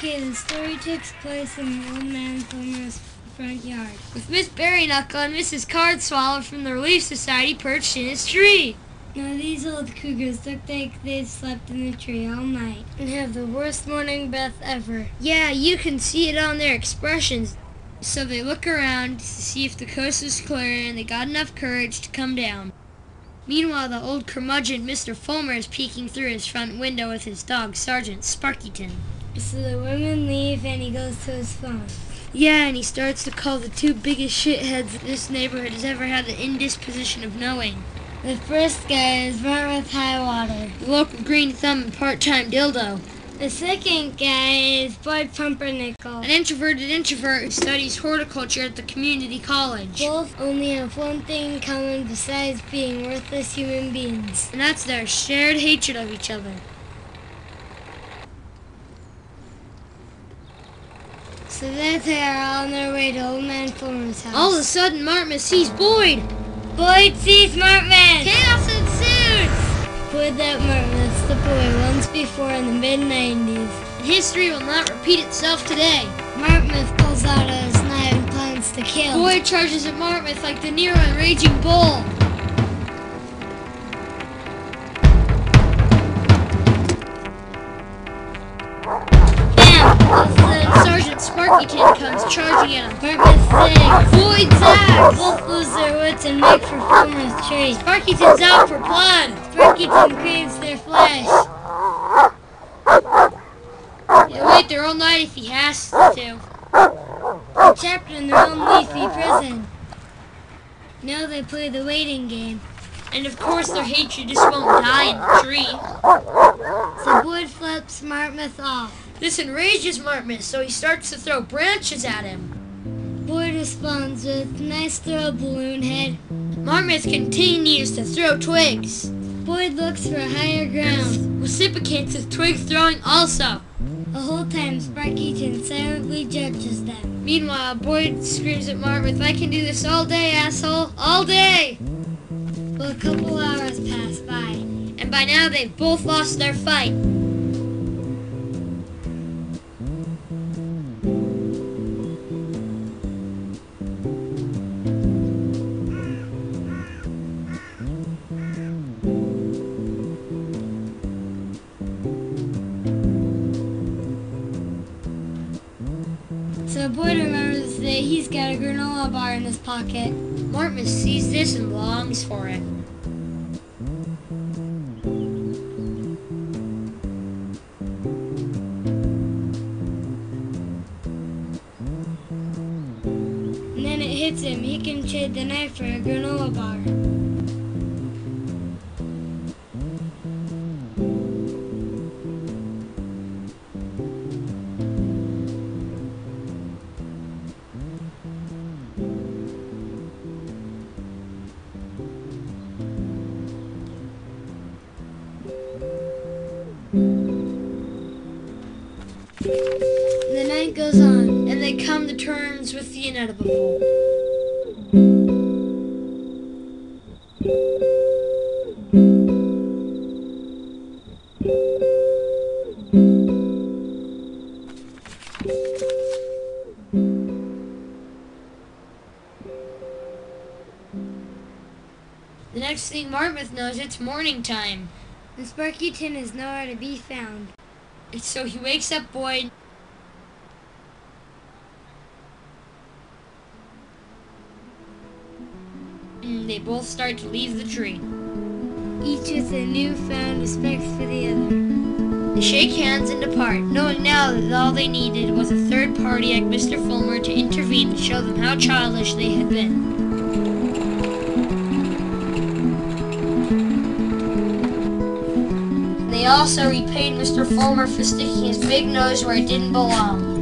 Okay, the story takes place in the old man Fulmer's front yard, with Miss Berryknuckle and Mrs. Cardswallow from the Relief Society perched in his tree. Now these old cougars look like they've slept in the tree all night and have the worst morning breath ever. Yeah, you can see it on their expressions. So they look around to see if the coast is clear and they got enough courage to come down. Meanwhile, the old curmudgeon Mr. Fulmer is peeking through his front window with his dog, Sergeant Sparkyton. So the women leave and he goes to his phone. Yeah, and he starts to call the two biggest shitheads this neighborhood has ever had the indisposition of knowing. The first guy is Martha Highwater, the local green thumb and part-time dildo. The second guy is Boyd Pumpernickel, an introverted introvert who studies horticulture at the community college. Both only have one thing in common besides being worthless human beings, and that's their shared hatred of each other. So there they are on their way to Old Man Fulmer's house. All of a sudden, Martmas sees Boyd. Boyd sees Martmas! Chaos ensues! Boyd that Martmas, the boy once before in the mid-90s. History will not repeat itself today. Martmas pulls out his knife and plans to kill. Boyd charges at Martmas like De Niro in Raging Bull. Sergeant Sparkyton comes charging at him. Martmas zigs. Boyd zags. Both lose their wits and make for Fulmer's tree. Sparkyton's out for blood. Sparkyton craves their flesh. He'll wait there all night if he has to. Trapped in their own leafy prison. Now they play the waiting game. And of course their hatred just won't die in the tree. So Boyd flips Martmas off. This enrages Martmas, so he starts to throw branches at him. Boyd responds with nice throw, balloon head. Martmas continues to throw twigs. Boyd looks for higher ground. Reciprocates with twig throwing also. The whole time Sparkyton silently judges them. Meanwhile, Boyd screams at Martmas, "I can do this all day, asshole, all day!" Well, a couple hours pass by. And by now they've both lost their fight. So Boyd remembers that he's got a granola bar in his pocket. Martmas sees this and longs for it. And then it hits him. He can trade the knife for a granola bar. The night goes on, and they come to terms with the inevitable. The next thing Martmas knows, it's morning time. And Sparkyton is nowhere to be found. And so he wakes up Boyd. And they both start to leave the tree. Each with a newfound respect for the other. They shake hands and depart, knowing now that all they needed was a third party like Mr. Fulmer to intervene and show them how childish they had been. They also repaid Mr. Fulmer for sticking his big nose where it didn't belong.